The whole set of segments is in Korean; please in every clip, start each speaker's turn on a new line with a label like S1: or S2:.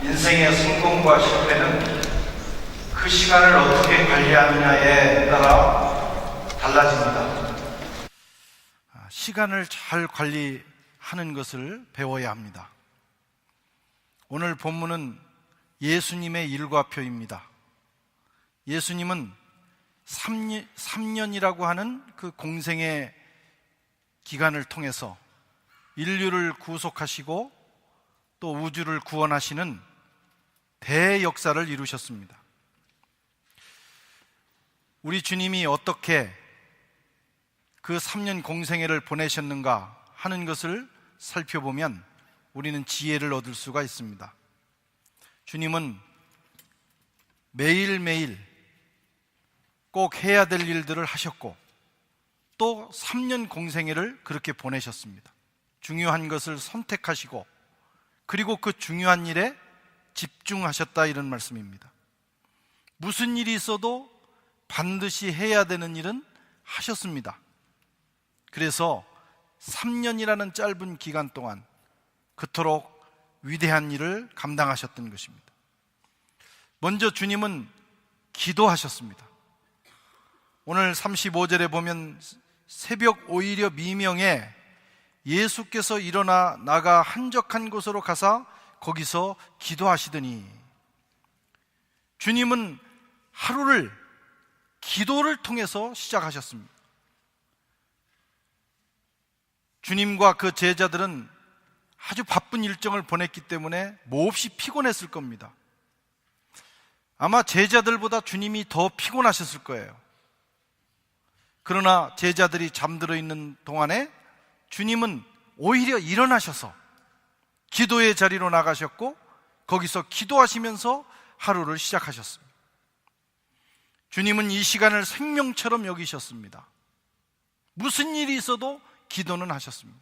S1: 인생의 성공과 실패는 그 시간을 어떻게 관리하느냐에 따라 달라집니다.
S2: 시간을 잘 관리하는 것을 배워야 합니다. 오늘 본문은 예수님의 일과표입니다. 예수님은 3년이라고 하는 그 공생의 기간을 통해서 인류를 구속하시고 또 우주를 구원하시는 대역사를 이루셨습니다. 우리 주님이 어떻게 그 3년 공생애를 보내셨는가 하는 것을 살펴보면 우리는 지혜를 얻을 수가 있습니다. 주님은 매일매일 꼭 해야 될 일들을 하셨고 또 3년 공생애를 그렇게 보내셨습니다. 중요한 것을 선택하시고 그리고 그 중요한 일에 집중하셨다, 이런 말씀입니다. 무슨 일이 있어도 반드시 해야 되는 일은 하셨습니다. 그래서 3년이라는 짧은 기간 동안 그토록 위대한 일을 감당하셨던 것입니다. 먼저 주님은 기도하셨습니다. 오늘 35절에 보면 새벽 오히려 미명에 예수께서 일어나 나가 한적한 곳으로 가사 거기서 기도하시더니, 주님은 하루를 기도를 통해서 시작하셨습니다. 주님과 그 제자들은 아주 바쁜 일정을 보냈기 때문에 몹시 피곤했을 겁니다. 아마 제자들보다 주님이 더 피곤하셨을 거예요. 그러나 제자들이 잠들어 있는 동안에 주님은 오히려 일어나셔서 기도의 자리로 나가셨고 거기서 기도하시면서 하루를 시작하셨습니다. 주님은 이 시간을 생명처럼 여기셨습니다. 무슨 일이 있어도 기도는 하셨습니다.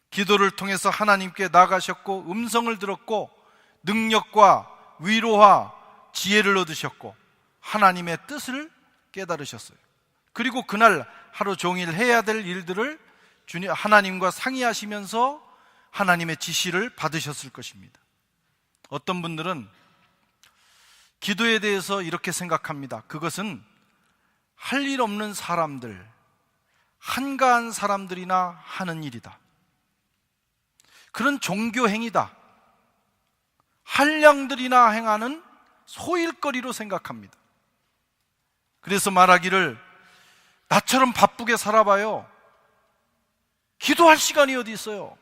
S2: 기도를 통해서 하나님께 나가셨고 음성을 들었고 능력과 위로와 지혜를 얻으셨고 하나님의 뜻을 깨달으셨어요. 그리고 그날 하루 종일 해야 될 일들을 하나님과 상의하시면서 하나님의 지시를 받으셨을 것입니다. 어떤 분들은 기도에 대해서 이렇게 생각합니다. 그것은 할 일 없는 사람들, 한가한 사람들이나 하는 일이다. 그런 종교 행위다. 한량들이나 행하는 소일거리로 생각합니다. 그래서 말하기를 나처럼 바쁘게 살아봐요. 기도할 시간이 어디 있어요?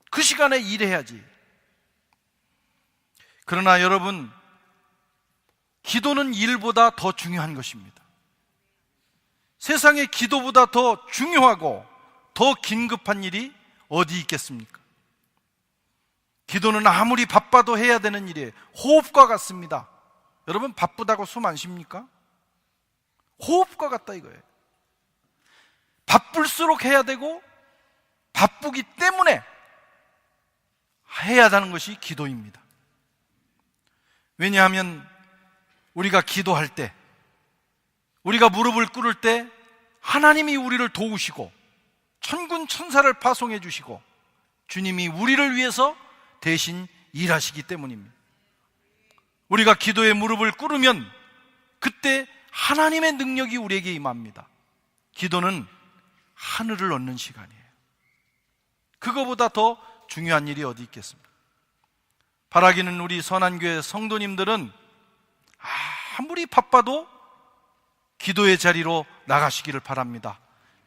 S2: 그 시간에 일해야지. 그러나 여러분, 기도는 일보다 더 중요한 것입니다. 세상에 기도보다 더 중요하고 더 긴급한 일이 어디 있겠습니까? 기도는 아무리 바빠도 해야 되는 일이에요. 호흡과 같습니다. 여러분, 바쁘다고 숨 안 쉽니까? 호흡과 같다 이거예요. 바쁠수록 해야 되고 바쁘기 때문에 해야 하는 것이 기도입니다. 왜냐하면 우리가 기도할 때, 우리가 무릎을 꿇을 때 하나님이 우리를 도우시고 천군 천사를 파송해 주시고 주님이 우리를 위해서 대신 일하시기 때문입니다. 우리가 기도에 무릎을 꿇으면 그때 하나님의 능력이 우리에게 임합니다. 기도는 하늘을 얻는 시간이에요. 그거보다 더 중요한 일이 어디 있겠습니까? 바라기는 우리 선한교회 성도님들은 아무리 바빠도 기도의 자리로 나가시기를 바랍니다.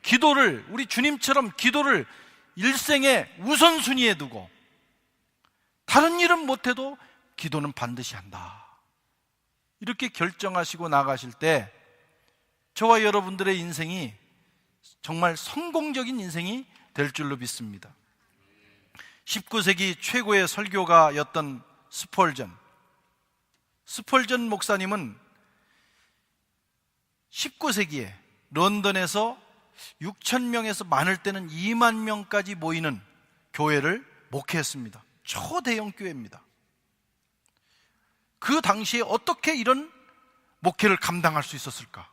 S2: 기도를, 우리 주님처럼 기도를 일생의 우선순위에 두고 다른 일은 못해도 기도는 반드시 한다, 이렇게 결정하시고 나가실 때 저와 여러분들의 인생이 정말 성공적인 인생이 될 줄로 믿습니다. 19세기 최고의 설교가였던 스펄전 목사님은 19세기에 런던에서 6,000명에서 많을 때는 2만 명까지 모이는 교회를 목회했습니다. 초대형 교회입니다. 그 당시에 어떻게 이런 목회를 감당할 수 있었을까?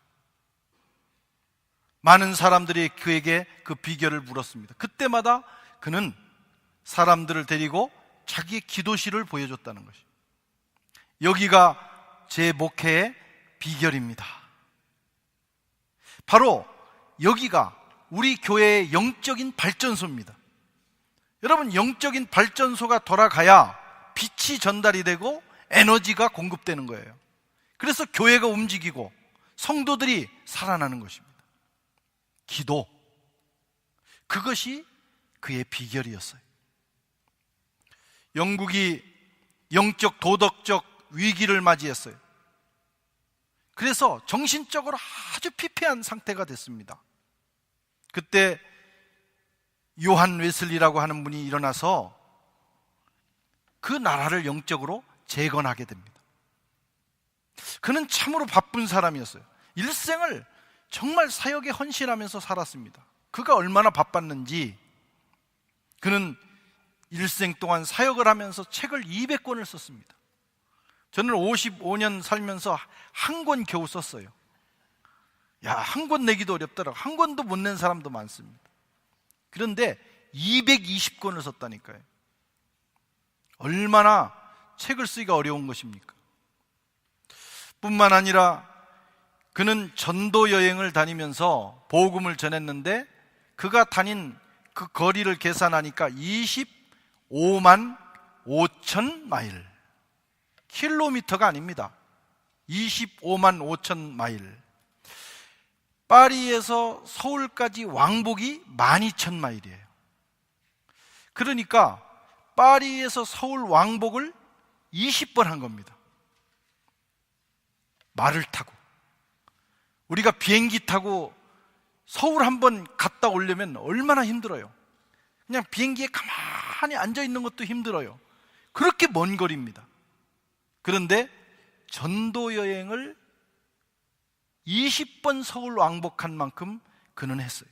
S2: 많은 사람들이 그에게 그 비결을 물었습니다. 그때마다 그는 사람들을 데리고 자기의 기도실을 보여줬다는 것이. 여기가 제 목회의 비결입니다. 바로 여기가 우리 교회의 영적인 발전소입니다. 여러분, 영적인 발전소가 돌아가야 빛이 전달이 되고 에너지가 공급되는 거예요. 그래서 교회가 움직이고 성도들이 살아나는 것입니다. 기도, 그것이 그의 비결이었어요. 영국이 영적 도덕적 위기를 맞이했어요. 그래서 정신적으로 아주 피폐한 상태가 됐습니다. 그때 요한 웨슬리라고 하는 분이 일어나서 그 나라를 영적으로 재건하게 됩니다. 그는 참으로 바쁜 사람이었어요. 일생을 정말 사역에 헌신하면서 살았습니다. 그가 얼마나 바빴는지 그는 일생 동안 사역을 하면서 책을 200권을 썼습니다. 저는 55년 살면서 한 권 겨우 썼어요. 야, 한 권 내기도 어렵더라고요. 한 권도 못 낸 사람도 많습니다. 그런데 220권을 썼다니까요. 얼마나 책을 쓰기가 어려운 것입니까? 뿐만 아니라 그는 전도 여행을 다니면서 복음을 전했는데 그가 다닌 그 거리를 계산하니까 25만 5천 마일, 킬로미터가 아닙니다. 25만 5천 마일. 파리에서 서울까지 왕복이 12,000마일이에요. 그러니까 파리에서 서울 왕복을 20번 한 겁니다. 말을 타고. 우리가 비행기 타고 서울 한번 갔다 오려면 얼마나 힘들어요. 그냥 비행기에 가만히 앉아 있는 것도 힘들어요. 그렇게 먼 거리입니다. 그런데 전도 여행을 20번 서울 왕복한 만큼 그는 했어요.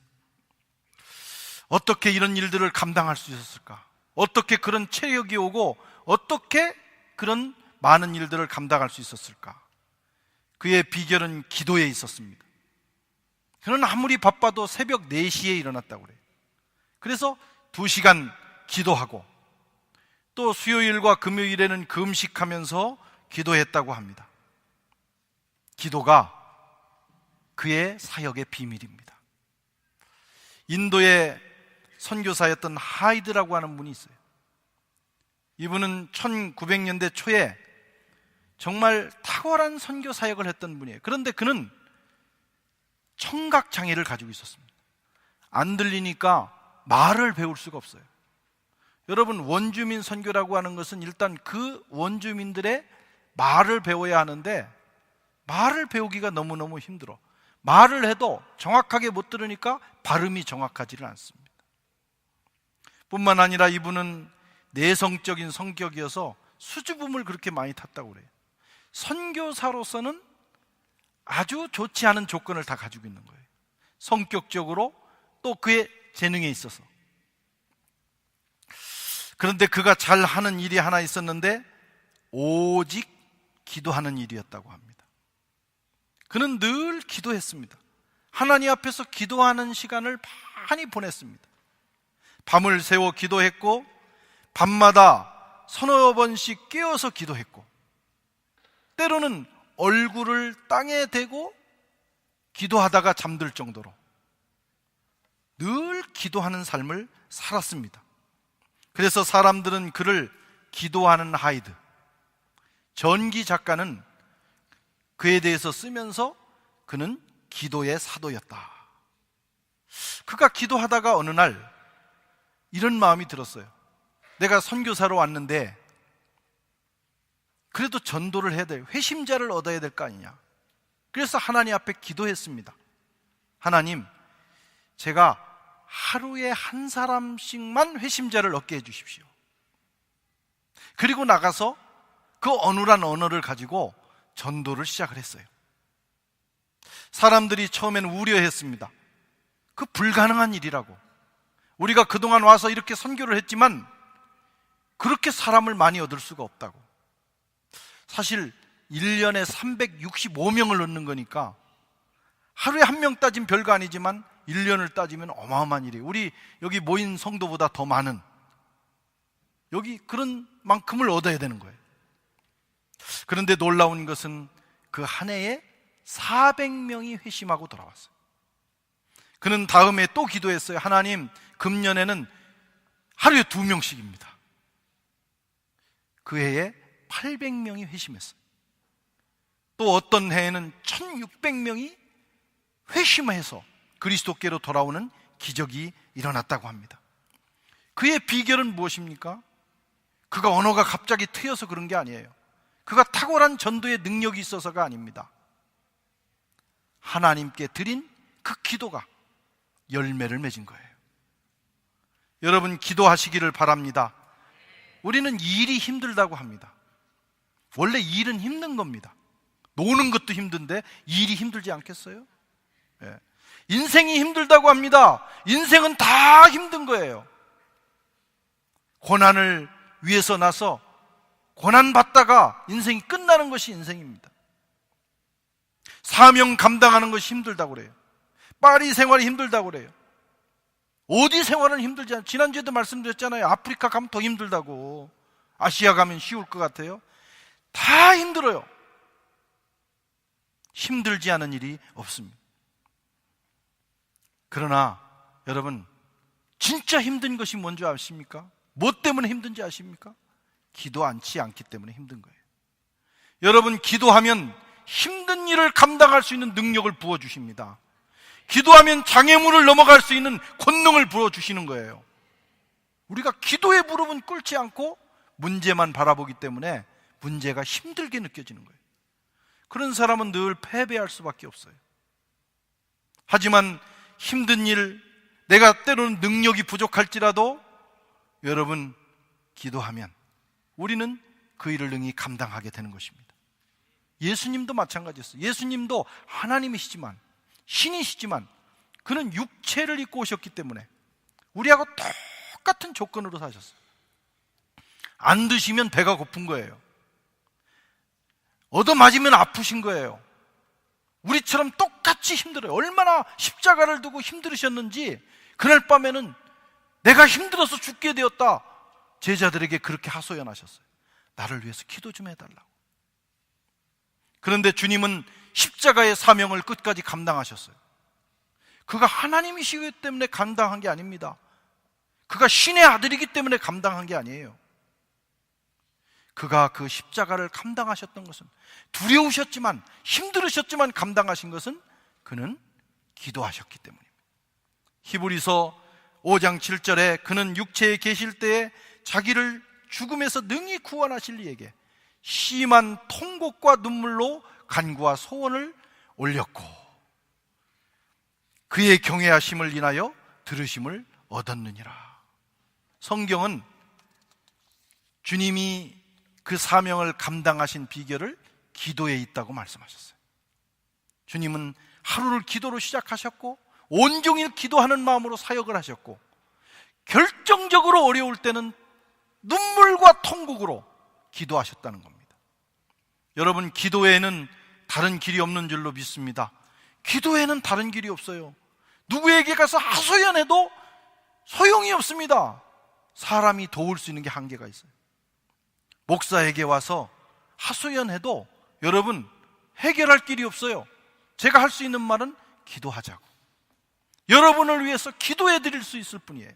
S2: 어떻게 이런 일들을 감당할 수 있었을까? 어떻게 그런 체력이 오고 어떻게 그런 많은 일들을 감당할 수 있었을까? 그의 비결은 기도에 있었습니다. 그는 아무리 바빠도 새벽 4시에 일어났다고 그래요. 그래서 2시간 기도하고 또 수요일과 금요일에는 금식하면서 기도했다고 합니다. 기도가 그의 사역의 비밀입니다. 인도의 선교사였던 하이드라고 하는 분이 있어요. 이분은 1900년대 초에 정말 탁월한 선교 사역을 했던 분이에요. 그런데 그는 청각 장애를 가지고 있었습니다. 안 들리니까 말을 배울 수가 없어요. 여러분, 원주민 선교라고 하는 것은 일단 그 원주민들의 말을 배워야 하는데 말을 배우기가 너무너무 힘들어. 말을 해도 정확하게 못 들으니까 발음이 정확하지를 않습니다. 뿐만 아니라 이분은 내성적인 성격이어서 수줍음을 그렇게 많이 탔다고 그래요. 선교사로서는 아주 좋지 않은 조건을 다 가지고 있는 거예요. 성격적으로 또 그의 재능에 있어서. 그런데 그가 잘하는 일이 하나 있었는데 오직 기도하는 일이었다고 합니다. 그는 늘 기도했습니다. 하나님 앞에서 기도하는 시간을 많이 보냈습니다. 밤을 새워 기도했고 밤마다 서너 번씩 깨어서 기도했고 때로는 얼굴을 땅에 대고 기도하다가 잠들 정도로 늘 기도하는 삶을 살았습니다. 그래서 사람들은 그를 기도하는 하이드, 전기 작가는 그에 대해서 쓰면서 그는 기도의 사도였다. 그가 기도하다가 어느 날 이런 마음이 들었어요. 내가 선교사로 왔는데 그래도 전도를 해야 돼. 회심자를 얻어야 될 거 아니냐. 그래서 하나님 앞에 기도했습니다. 하나님, 제가 하루에 한 사람씩만 회심자를 얻게 해주십시오. 그리고 나가서 그 어눌한 언어를 가지고 전도를 시작을 했어요. 사람들이 처음엔 우려했습니다. 그 불가능한 일이라고. 우리가 그동안 와서 이렇게 선교를 했지만 그렇게 사람을 많이 얻을 수가 없다고. 사실 1년에 365명을 얻는 거니까 하루에 한 명 따지면 별거 아니지만 1년을 따지면 어마어마한 일이에요. 우리 여기 모인 성도보다 더 많은 여기 그런 만큼을 얻어야 되는 거예요. 그런데 놀라운 것은 그 한 해에 400명이 회심하고 돌아왔어요. 그는 다음에 또 기도했어요. 하나님, 금년에는 하루에 2명씩입니다. 그 해에 800명이 회심했어요. 또 어떤 해에는 1600명이 회심해서 그리스도께로 돌아오는 기적이 일어났다고 합니다. 그의 비결은 무엇입니까? 그가 언어가 갑자기 트여서 그런 게 아니에요. 그가 탁월한 전도의 능력이 있어서가 아닙니다. 하나님께 드린 그 기도가 열매를 맺은 거예요. 여러분, 기도하시기를 바랍니다. 우리는 일이 힘들다고 합니다. 원래 일은 힘든 겁니다. 노는 것도 힘든데 일이 힘들지 않겠어요? 예. 인생이 힘들다고 합니다. 인생은 다 힘든 거예요. 고난을 위해서 나서 고난받다가 인생이 끝나는 것이 인생입니다. 사명 감당하는 것이 힘들다고 그래요. 파리 생활이 힘들다고 그래요. 어디 생활은 힘들지 않아요. 지난주에도 말씀드렸잖아요. 아프리카 가면 더 힘들다고. 아시아 가면 쉬울 것 같아요. 다 힘들어요. 힘들지 않은 일이 없습니다. 그러나 여러분, 진짜 힘든 것이 뭔지 아십니까? 뭐 때문에 힘든지 아십니까? 기도하지 않기 때문에 힘든 거예요. 여러분, 기도하면 힘든 일을 감당할 수 있는 능력을 부어주십니다. 기도하면 장애물을 넘어갈 수 있는 권능을 부어주시는 거예요. 우리가 기도의 무릎은 꿇지 않고 문제만 바라보기 때문에 문제가 힘들게 느껴지는 거예요. 그런 사람은 늘 패배할 수밖에 없어요. 하지만 힘든 일, 내가 때로는 능력이 부족할지라도 여러분, 기도하면 우리는 그 일을 능히 감당하게 되는 것입니다. 예수님도 마찬가지였어요. 예수님도 하나님이시지만, 신이시지만 그는 육체를 입고 오셨기 때문에 우리하고 똑같은 조건으로 사셨어요. 안 드시면 배가 고픈 거예요. 얻어맞으면 아프신 거예요. 우리처럼 똑같이 힘들어요. 얼마나 십자가를 두고 힘들으셨는지 그날 밤에는 내가 힘들어서 죽게 되었다. 제자들에게 그렇게 하소연하셨어요. 나를 위해서 기도 좀 해달라고. 그런데 주님은 십자가의 사명을 끝까지 감당하셨어요. 그가 하나님이시기 때문에 감당한 게 아닙니다. 그가 신의 아들이기 때문에 감당한 게 아니에요. 그가 그 십자가를 감당하셨던 것은, 두려우셨지만 힘들으셨지만 감당하신 것은 그는 기도하셨기 때문입니다. 히브리서 5장 7절에 그는 육체에 계실 때에 자기를 죽음에서 능히 구원하실 이에게 심한 통곡과 눈물로 간구와 소원을 올렸고 그의 경외하심을 인하여 들으심을 얻었느니라. 성경은 주님이 그 사명을 감당하신 비결을 기도에 있다고 말씀하셨어요. 주님은 하루를 기도로 시작하셨고 온종일 기도하는 마음으로 사역을 하셨고 결정적으로 어려울 때는 눈물과 통곡으로 기도하셨다는 겁니다. 여러분, 기도에는 다른 길이 없는 줄로 믿습니다. 기도에는 다른 길이 없어요. 누구에게 가서 하소연해도 소용이 없습니다. 사람이 도울 수 있는 게 한계가 있어요. 목사에게 와서 하소연해도 여러분 해결할 길이 없어요. 제가 할 수 있는 말은 기도하자고, 여러분을 위해서 기도해 드릴 수 있을 뿐이에요.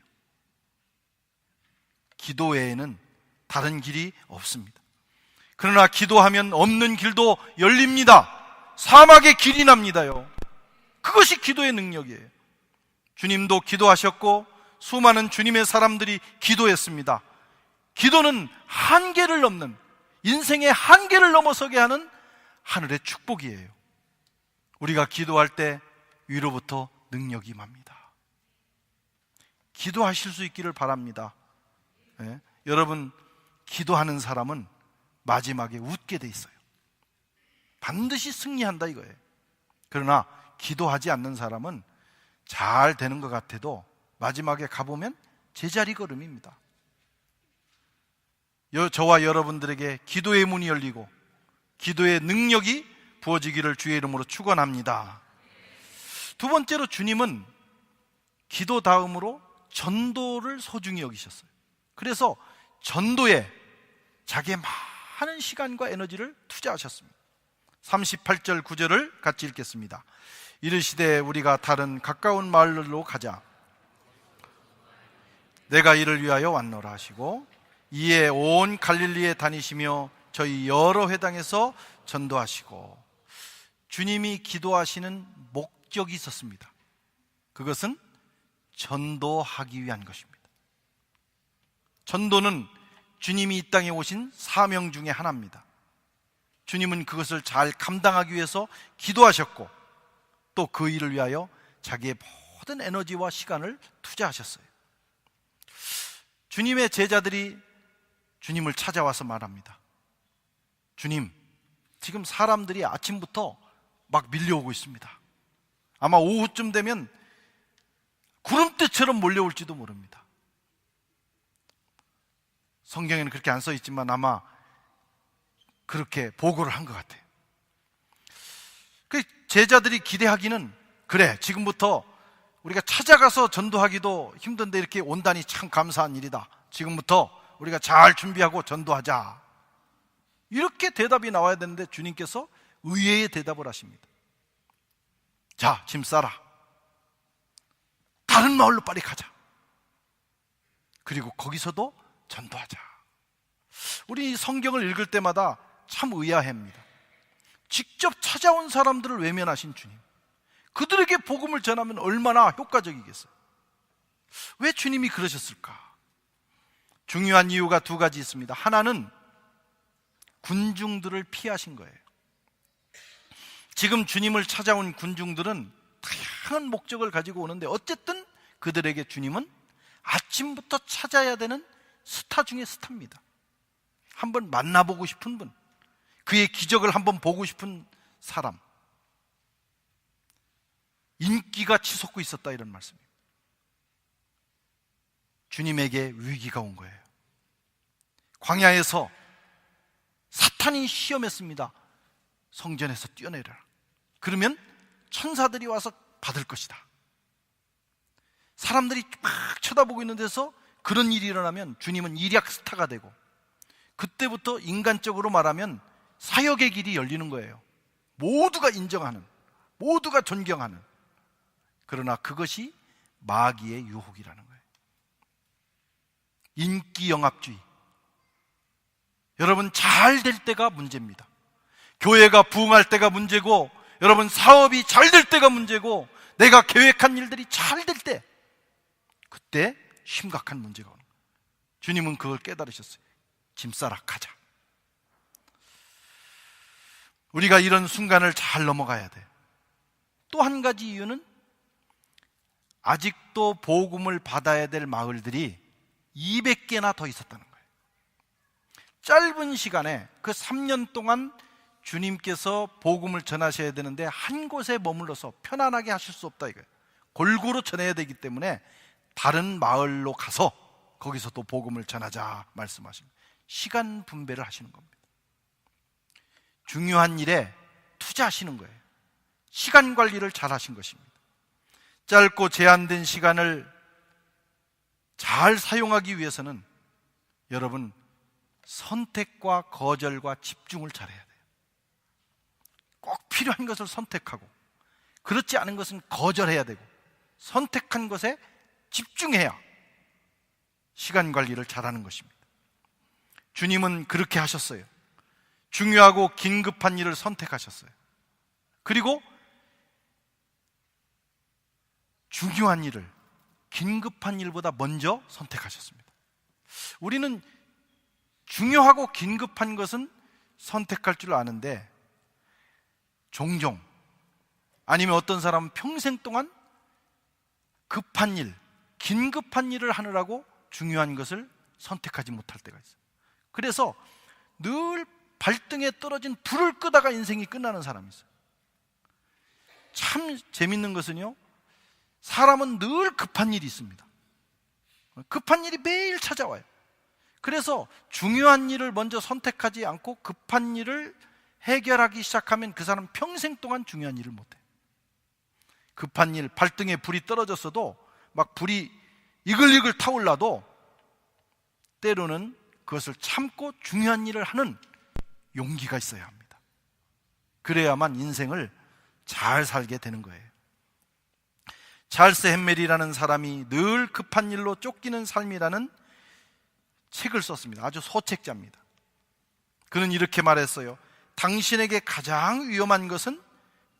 S2: 기도 외에는 다른 길이 없습니다. 그러나 기도하면 없는 길도 열립니다. 사막의 길이 납니다요. 그것이 기도의 능력이에요. 주님도 기도하셨고 수많은 주님의 사람들이 기도했습니다. 기도는 한계를 넘는, 인생의 한계를 넘어서게 하는 하늘의 축복이에요. 우리가 기도할 때 위로부터 능력이 맙니다. 기도하실 수 있기를 바랍니다. 네? 여러분, 기도하는 사람은 마지막에 웃게 돼 있어요. 반드시 승리한다 이거예요. 그러나 기도하지 않는 사람은 잘 되는 것 같아도 마지막에 가보면 제자리 걸음입니다. 저와 여러분들에게 기도의 문이 열리고 기도의 능력이 부어지기를 주의 이름으로 축원합니다. 두 번째로 주님은 기도 다음으로 전도를 소중히 여기셨어요. 그래서 전도에 자기의 많은 시간과 에너지를 투자하셨습니다. 38절 9절을 같이 읽겠습니다. 이르시되 우리가 다른 가까운 마을로 가자. 내가 이를 위하여 왔노라 하시고 이에 온 갈릴리에 다니시며 저희 여러 회당에서 전도하시고, 주님이 기도하시는 목적이 있었습니다. 그것은 전도하기 위한 것입니다. 전도는 주님이 이 땅에 오신 사명 중에 하나입니다. 주님은 그것을 잘 감당하기 위해서 기도하셨고 또 그 일을 위하여 자기의 모든 에너지와 시간을 투자하셨어요. 주님의 제자들이 주님을 찾아와서 말합니다. 주님, 지금 사람들이 아침부터 막 밀려오고 있습니다. 아마 오후쯤 되면 구름대처럼 몰려올지도 모릅니다. 성경에는 그렇게 안 써 있지만 아마 그렇게 보고를 한 것 같아요. 그 제자들이 기대하기는, 그래, 지금부터 우리가 찾아가서 전도하기도 힘든데 이렇게 온다니 참 감사한 일이다. 지금부터 우리가 잘 준비하고 전도하자. 이렇게 대답이 나와야 되는데 주님께서 의외의 대답을 하십니다. 자, 짐 싸라. 다른 마을로 빨리 가자. 그리고 거기서도 전도하자. 우리 성경을 읽을 때마다 참 의아합니다. 직접 찾아온 사람들을 외면하신 주님, 그들에게 복음을 전하면 얼마나 효과적이겠어요? 왜 주님이 그러셨을까? 중요한 이유가 두 가지 있습니다. 하나는 군중들을 피하신 거예요. 지금 주님을 찾아온 군중들은 다양한 목적을 가지고 오는데 어쨌든 그들에게 주님은 아침부터 찾아야 되는 스타 중에 스타입니다. 한번 만나보고 싶은 분, 그의 기적을 한번 보고 싶은 사람, 인기가 치솟고 있었다, 이런 말씀입니다. 주님에게 위기가 온 거예요. 광야에서 사탄이 시험했습니다. 성전에서 뛰어내려라. 그러면 천사들이 와서 받을 것이다. 사람들이 막 쳐다보고 있는 데서 그런 일이 일어나면 주님은 일약 스타가 되고, 그때부터 인간적으로 말하면 사역의 길이 열리는 거예요. 모두가 인정하는, 모두가 존경하는. 그러나 그것이 마귀의 유혹이라는 거예요. 인기 영합주의. 여러분, 잘 될 때가 문제입니다. 교회가 부흥할 때가 문제고, 여러분 사업이 잘 될 때가 문제고, 내가 계획한 일들이 잘 될 때, 그때 심각한 문제가 오는 거예요. 주님은 그걸 깨달으셨어요. 짐 싸라, 가자. 우리가 이런 순간을 잘 넘어가야 돼요. 또 한 가지 이유는 아직도 복음을 받아야 될 마을들이 200개나 더 있었다는 거예요. 짧은 시간에 그 3년 동안 주님께서 복음을 전하셔야 되는데 한 곳에 머물러서 편안하게 하실 수 없다, 이거예요. 골고루 전해야 되기 때문에 다른 마을로 가서 거기서 또 복음을 전하자 말씀하십니다. 시간 분배를 하시는 겁니다. 중요한 일에 투자하시는 거예요. 시간 관리를 잘 하신 것입니다. 짧고 제한된 시간을 잘 사용하기 위해서는 여러분, 선택과 거절과 집중을 잘해야 돼요. 꼭 필요한 것을 선택하고, 그렇지 않은 것은 거절해야 되고, 선택한 것에 집중해야 시간 관리를 잘하는 것입니다. 주님은 그렇게 하셨어요. 중요하고 긴급한 일을 선택하셨어요. 그리고 중요한 일을 긴급한 일보다 먼저 선택하셨습니다. 우리는 중요하고 긴급한 것은 선택할 줄 아는데, 종종, 아니면 어떤 사람은 평생 동안 급한 일, 긴급한 일을 하느라고 중요한 것을 선택하지 못할 때가 있어요. 그래서 늘 발등에 떨어진 불을 끄다가 인생이 끝나는 사람이 있어요. 참 재밌는 것은요, 사람은 늘 급한 일이 있습니다. 급한 일이 매일 찾아와요. 그래서 중요한 일을 먼저 선택하지 않고 급한 일을 해결하기 시작하면 그 사람 평생 동안 중요한 일을 못해요. 급한 일, 발등에 불이 떨어졌어도 막 불이 이글이글 타올라도 때로는 그것을 참고 중요한 일을 하는 용기가 있어야 합니다. 그래야만 인생을 잘 살게 되는 거예요. 찰스 햄멜이라는 사람이 늘 급한 일로 쫓기는 삶이라는 책을 썼습니다. 아주 소책자입니다. 그는 이렇게 말했어요. 당신에게 가장 위험한 것은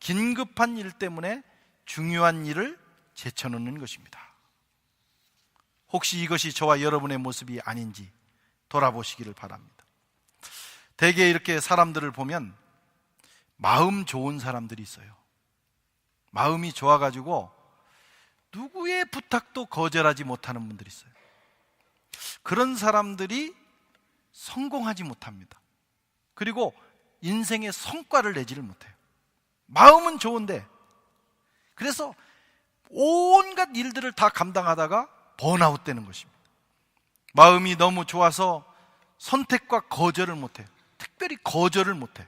S2: 긴급한 일 때문에 중요한 일을 제쳐놓는 것입니다. 혹시 이것이 저와 여러분의 모습이 아닌지 돌아보시기를 바랍니다. 대개 이렇게 사람들을 보면 마음 좋은 사람들이 있어요. 마음이 좋아가지고 누구의 부탁도 거절하지 못하는 분들이 있어요. 그런 사람들이 성공하지 못합니다. 그리고 인생의 성과를 내지를 못해요. 마음은 좋은데, 그래서 온갖 일들을 다 감당하다가 번아웃 되는 것입니다. 마음이 너무 좋아서 선택과 거절을 못해요. 특별히 거절을 못해요.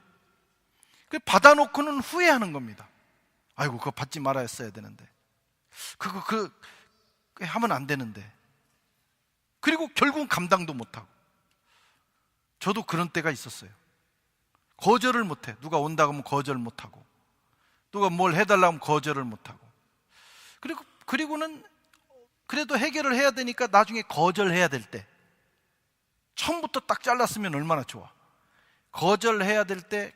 S2: 받아놓고는 후회하는 겁니다. 아이고, 그거 받지 말아야 했어야 되는데, 그거 하면 안 되는데. 그리고 결국은 감당도 못하고. 저도 그런 때가 있었어요. 거절을 못해. 누가 온다고 하면 거절 못하고, 누가 뭘 해달라고 하면 거절을 못하고, 그리고는 그래도 해결을 해야 되니까 나중에 거절해야 될 때, 처음부터 딱 잘랐으면 얼마나 좋아. 거절해야 될 때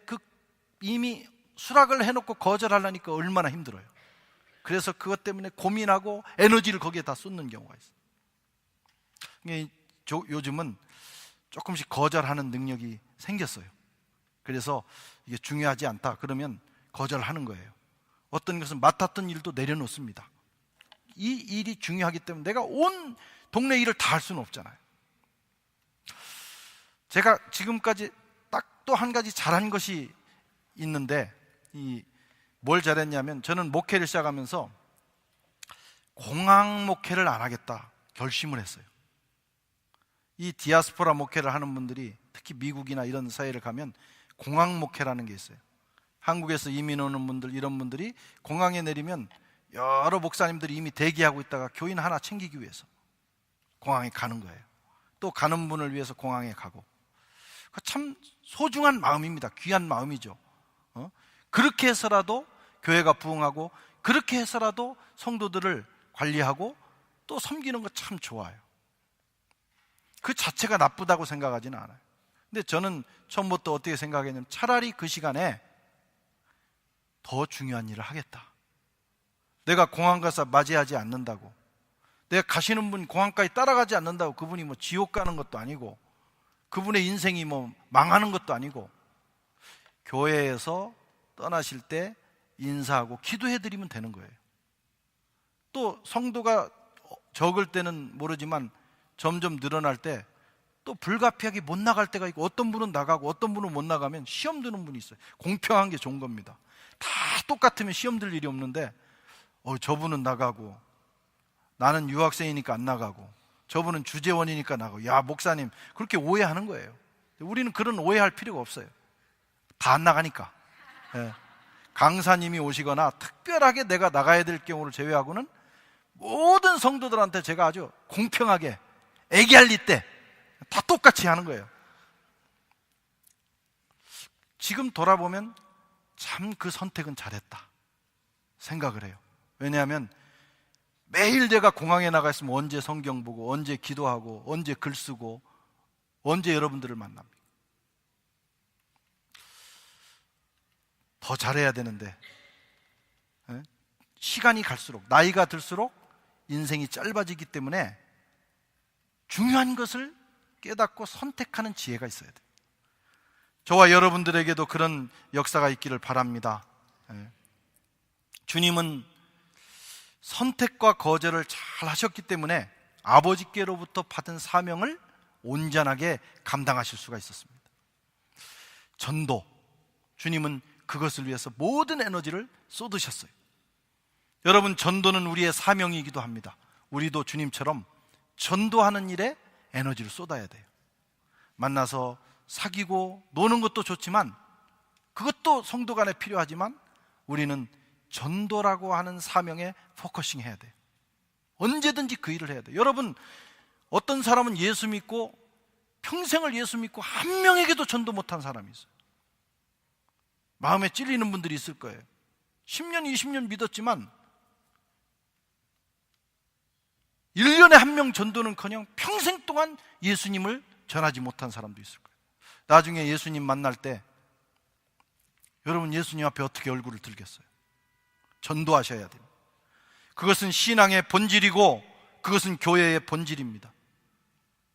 S2: 이미 수락을 해놓고 거절하려니까 얼마나 힘들어요. 그래서 그것 때문에 고민하고 에너지를 거기에 다 쏟는 경우가 있어요. 요즘은 조금씩 거절하는 능력이 생겼어요. 그래서 이게 중요하지 않다 그러면 거절하는 거예요. 어떤 것은 맡았던 일도 내려놓습니다. 이 일이 중요하기 때문에 내가 온 동네 일을 다 할 수는 없잖아요. 제가 지금까지 딱 또 한 가지 잘한 것이 있는데, 뭘 잘했냐면, 저는 목회를 시작하면서 공항 목회를 안 하겠다 결심을 했어요. 이 디아스포라 목회를 하는 분들이 특히 미국이나 이런 사회를 가면 공항 목회라는 게 있어요. 한국에서 이민 오는 분들, 이런 분들이 공항에 내리면 여러 목사님들이 이미 대기하고 있다가 교인 하나 챙기기 위해서 공항에 가는 거예요. 또 가는 분을 위해서 공항에 가고. 참 소중한 마음입니다. 귀한 마음이죠. 그렇게 해서라도 교회가 부흥하고, 그렇게 해서라도 성도들을 관리하고 또 섬기는 거 참 좋아요. 그 자체가 나쁘다고 생각하지는 않아요. 근데 저는 처음부터 어떻게 생각했냐면, 차라리 그 시간에 더 중요한 일을 하겠다. 내가 공항 가서 맞이하지 않는다고, 내가 가시는 분 공항까지 따라가지 않는다고 그분이 뭐 지옥 가는 것도 아니고, 그분의 인생이 뭐 망하는 것도 아니고, 교회에서 떠나실 때 인사하고 기도해드리면 되는 거예요. 또 성도가 적을 때는 모르지만 점점 늘어날 때 또 불가피하게 못 나갈 때가 있고, 어떤 분은 나가고 어떤 분은 못 나가면 시험 드는 분이 있어요. 공평한 게 좋은 겁니다. 다 똑같으면 시험 들 일이 없는데, 저분은 나가고, 나는 유학생이니까 안 나가고, 저분은 주재원이니까 나가고. 야, 목사님, 그렇게 오해하는 거예요. 우리는 그런 오해할 필요가 없어요. 다 안 나가니까. 예. 강사님이 오시거나 특별하게 내가 나가야 될 경우를 제외하고는 모든 성도들한테 제가 아주 공평하게 애기할리 때 다 똑같이 하는 거예요. 지금 돌아보면 참 그 선택은 잘했다 생각을 해요. 왜냐하면 매일 내가 공항에 나가 있으면 언제 성경 보고, 언제 기도하고, 언제 글 쓰고, 언제 여러분들을 만납니까? 더 잘해야 되는데, 시간이 갈수록, 나이가 들수록 인생이 짧아지기 때문에 중요한 것을 깨닫고 선택하는 지혜가 있어야 돼요. 저와 여러분들에게도 그런 역사가 있기를 바랍니다. 주님은 선택과 거절을 잘 하셨기 때문에 아버지께로부터 받은 사명을 온전하게 감당하실 수가 있었습니다. 전도, 주님은 그것을 위해서 모든 에너지를 쏟으셨어요. 여러분, 전도는 우리의 사명이기도 합니다. 우리도 주님처럼 전도하는 일에 에너지를 쏟아야 돼요. 만나서 사귀고 노는 것도 좋지만, 그것도 성도 간에 필요하지만, 우리는 전도라고 하는 사명에 포커싱 해야 돼요. 언제든지 그 일을 해야 돼요. 여러분, 어떤 사람은 예수 믿고 평생을 예수 믿고 한 명에게도 전도 못한 사람이 있어요. 마음에 찔리는 분들이 있을 거예요. 10년, 20년 믿었지만 1년에 한 명 전도는커녕 평생 동안 예수님을 전하지 못한 사람도 있을 거예요. 나중에 예수님 만날 때 여러분 예수님 앞에 어떻게 얼굴을 들겠어요? 전도하셔야 됩니다. 그것은 신앙의 본질이고 그것은 교회의 본질입니다.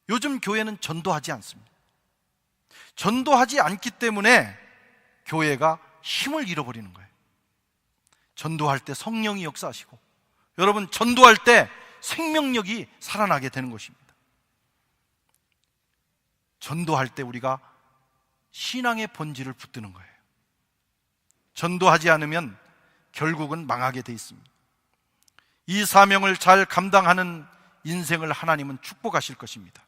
S2: 요즘 교회는 전도하지 않습니다. 전도하지 않기 때문에 교회가 힘을 잃어버리는 거예요. 전도할 때 성령이 역사하시고 여러분 전도할 때 생명력이 살아나게 되는 것입니다. 전도할 때 우리가 신앙의 본질을 붙드는 거예요. 전도하지 않으면 결국은 망하게 돼 있습니다. 이 사명을 잘 감당하는 인생을 하나님은 축복하실 것입니다.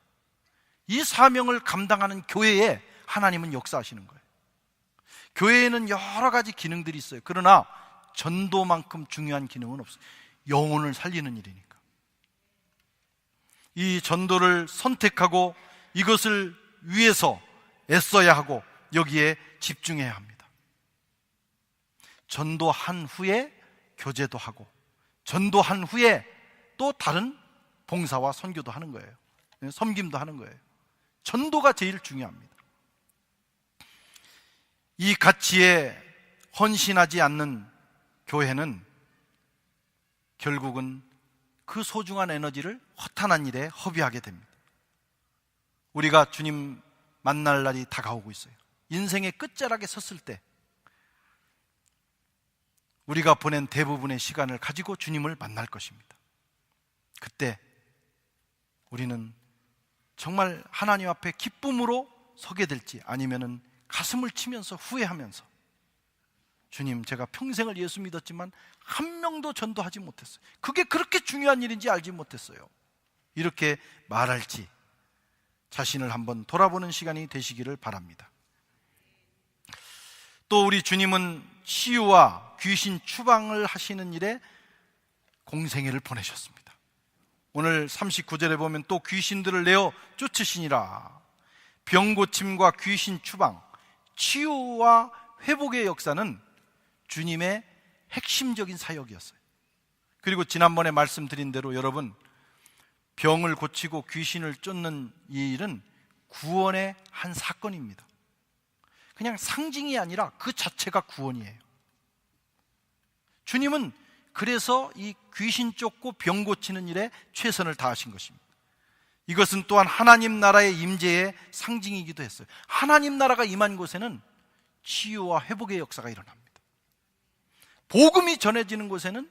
S2: 이 사명을 감당하는 교회에 하나님은 역사하시는 거예요. 교회에는 여러 가지 기능들이 있어요. 그러나 전도만큼 중요한 기능은 없어요. 영혼을 살리는 일이니까. 이 전도를 선택하고 이것을 위해서 애써야 하고 여기에 집중해야 합니다. 전도한 후에 교제도 하고 전도한 후에 또 다른 봉사와 선교도 하는 거예요. 섬김도 하는 거예요. 전도가 제일 중요합니다. 이 가치에 헌신하지 않는 교회는 결국은 그 소중한 에너지를 허탄한 일에 허비하게 됩니다. 우리가 주님 만날 날이 다가오고 있어요. 인생의 끝자락에 섰을 때 우리가 보낸 대부분의 시간을 가지고 주님을 만날 것입니다. 그때 우리는 정말 하나님 앞에 기쁨으로 서게 될지 아니면은 가슴을 치면서 후회하면서 주님 제가 평생을 예수 믿었지만 한 명도 전도하지 못했어요. 그게 그렇게 중요한 일인지 알지 못했어요. 이렇게 말할지 자신을 한번 돌아보는 시간이 되시기를 바랍니다. 또 우리 주님은 치유와 귀신 추방을 하시는 일에 공생애를 보내셨습니다. 오늘 39절에 보면 또 귀신들을 내어 쫓으시니라. 병고침과 귀신 추방, 치유와 회복의 역사는 주님의 핵심적인 사역이었어요. 그리고 지난번에 말씀드린 대로 여러분 병을 고치고 귀신을 쫓는 이 일은 구원의 한 사건입니다. 그냥 상징이 아니라 그 자체가 구원이에요. 주님은 그래서 이 귀신 쫓고 병 고치는 일에 최선을 다하신 것입니다. 이것은 또한 하나님 나라의 임재의 상징이기도 했어요. 하나님 나라가 임한 곳에는 치유와 회복의 역사가 일어납니다. 복음이 전해지는 곳에는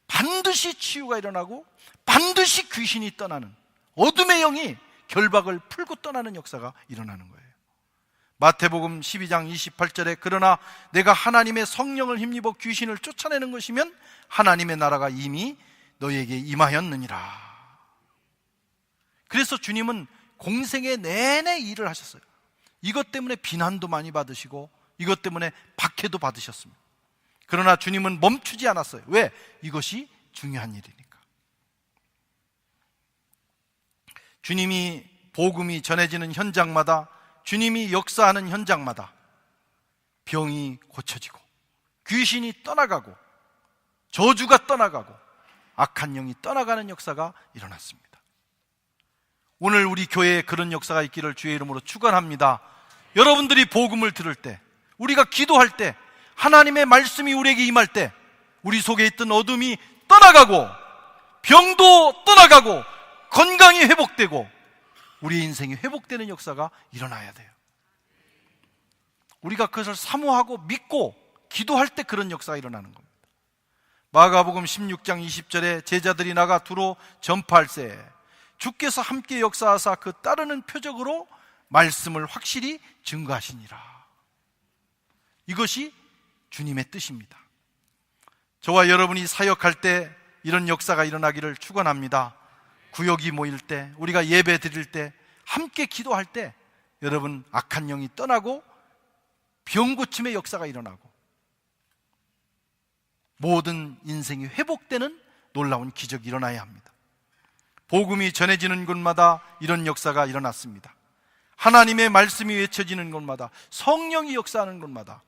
S2: 반드시 치유가 일어나고 반드시 귀신이 떠나는, 어둠의 영이 결박을 풀고 떠나는 역사가 일어나는 거예요. 마태복음 12장 28절에 그러나 내가 하나님의 성령을 힘입어 귀신을 쫓아내는 것이면 하나님의 나라가 이미 너희에게 임하였느니라. 그래서 주님은 공생애 내내 일을 하셨어요. 이것 때문에 비난도 많이 받으시고 이것 때문에 박해도 받으셨습니다. 그러나 주님은 멈추지 않았어요. 왜? 이것이 중요한 일이니까. 주님이 복음이 전해지는 현장마다, 주님이 역사하는 현장마다 병이 고쳐지고 귀신이 떠나가고 저주가 떠나가고 악한 영이 떠나가는 역사가 일어났습니다. 오늘 우리 교회에 그런 역사가 있기를 주의 이름으로 축원합니다. 여러분들이 복음을 들을 때, 우리가 기도할 때, 하나님의 말씀이 우리에게 임할 때 우리 속에 있던 어둠이 떠나가고 병도 떠나가고 건강이 회복되고 우리의 인생이 회복되는 역사가 일어나야 돼요. 우리가 그것을 사모하고 믿고 기도할 때 그런 역사가 일어나는 겁니다. 마가복음 16장 20절에 제자들이 나가 두루 전파할세 주께서 함께 역사하사 그 따르는 표적으로 말씀을 확실히 증거하시니라. 이것이 주님의 뜻입니다. 저와 여러분이 사역할 때 이런 역사가 일어나기를 축원합니다. 구역이 모일 때, 우리가 예배 드릴 때, 함께 기도할 때 여러분 악한 영이 떠나고 병 고침의 역사가 일어나고 모든 인생이 회복되는 놀라운 기적이 일어나야 합니다. 복음이 전해지는 곳마다 이런 역사가 일어났습니다. 하나님의 말씀이 외쳐지는 곳마다, 성령이 역사하는 곳마다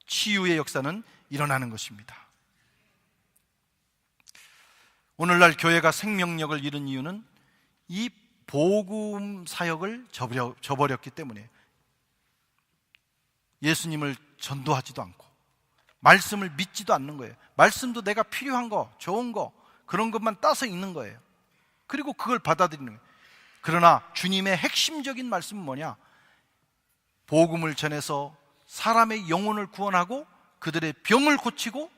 S2: 치유의 역사는 일어나는 것입니다. 오늘날 교회가 생명력을 잃은 이유는 이 복음 사역을 저버렸기 때문에 예수님을 전도하지도 않고 말씀을 믿지도 않는 거예요. 말씀도 내가 필요한 거, 좋은 거, 그런 것만 따서 읽는 거예요. 그리고 그걸 받아들이는 거예요. 그러나 주님의 핵심적인 말씀은 뭐냐? 복음을 전해서 사람의 영혼을 구원하고 그들의 병을 고치고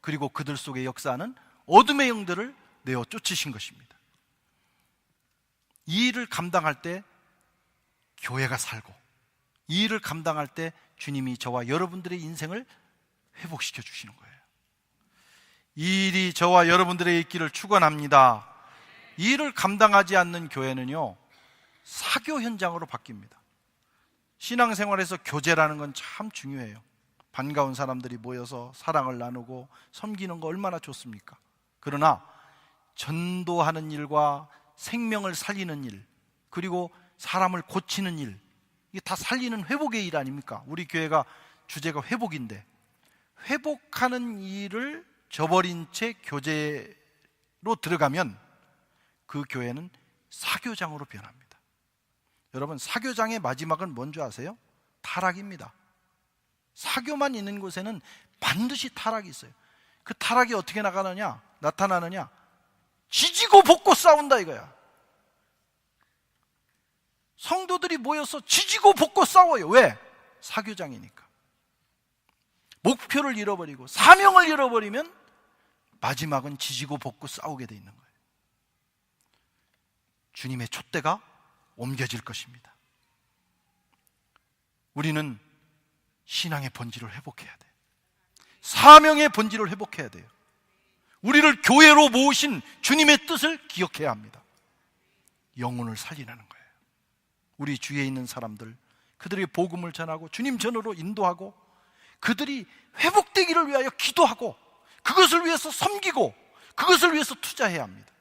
S2: 그리고 그들 속에 역사하는 어둠의 영들을 내어 쫓으신 것입니다. 이 일을 감당할 때 교회가 살고, 이 일을 감당할 때 주님이 저와 여러분들의 인생을 회복시켜 주시는 거예요. 이 일이 저와 여러분들의 있기를 축원합니다. 이 일을 감당하지 않는 교회는요, 사교 현장으로 바뀝니다. 신앙생활에서 교제라는 건 참 중요해요. 반가운 사람들이 모여서 사랑을 나누고 섬기는 거 얼마나 좋습니까? 그러나 전도하는 일과 생명을 살리는 일, 그리고 사람을 고치는 일, 이게 다 살리는 회복의 일 아닙니까? 우리 교회가 주제가 회복인데, 회복하는 일을 저버린 채 교제로 들어가면 그 교회는 사교장으로 변합니다. 여러분, 사교장의 마지막은 뭔지 아세요? 타락입니다. 사교만 있는 곳에는 반드시 타락이 있어요. 그 타락이 어떻게 나타나느냐? 지지고 볶고 싸운다 이거야. 성도들이 모여서 지지고 볶고 싸워요. 왜? 사교장이니까. 목표를 잃어버리고 사명을 잃어버리면 마지막은 지지고 볶고 싸우게 돼 있는 거예요. 주님의 촛대가 옮겨질 것입니다. 우리는 신앙의 본질을 회복해야 돼요. 사명의 본질을 회복해야 돼요. 우리를 교회로 모으신 주님의 뜻을 기억해야 합니다. 영혼을 살리라는 거예요. 우리 주위에 있는 사람들, 그들의 복음을 전하고 주님 전으로 인도하고 그들이 회복되기를 위하여 기도하고 그것을 위해서 섬기고 그것을 위해서 투자해야 합니다.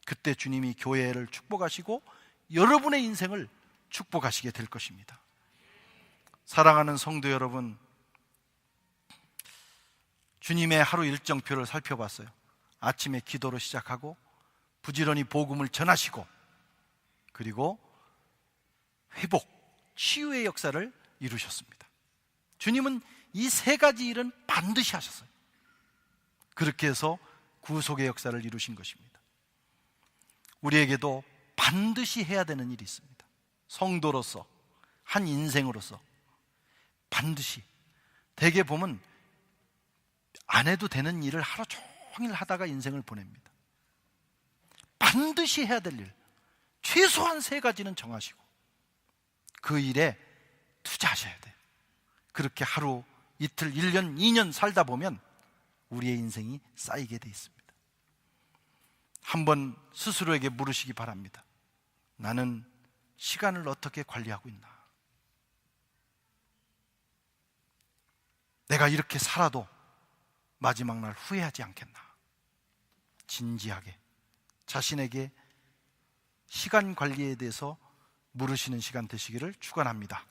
S2: 그때 주님이 교회를 축복하시고 여러분의 인생을 축복하시게 될 것입니다. 사랑하는 성도 여러분, 주님의 하루 일정표를 살펴봤어요. 아침에 기도로 시작하고 부지런히 복음을 전하시고 그리고 회복, 치유의 역사를 이루셨습니다. 주님은 이 세 가지 일은 반드시 하셨어요. 그렇게 해서 구속의 역사를 이루신 것입니다. 우리에게도 반드시 해야 되는 일이 있습니다. 성도로서, 한 인생으로서 반드시. 대개 보면 안 해도 되는 일을 하루 종일 하다가 인생을 보냅니다. 반드시 해야 될 일, 최소한 세 가지는 정하시고 그 일에 투자하셔야 돼요. 그렇게 하루, 이틀, 1년, 2년 살다 보면 우리의 인생이 쌓이게 돼 있습니다. 한번 스스로에게 물으시기 바랍니다. 나는 시간을 어떻게 관리하고 있나? 내가 이렇게 살아도 마지막 날 후회하지 않겠나? 진지하게 자신에게 시간 관리에 대해서 물으시는 시간 되시기를 축원합니다.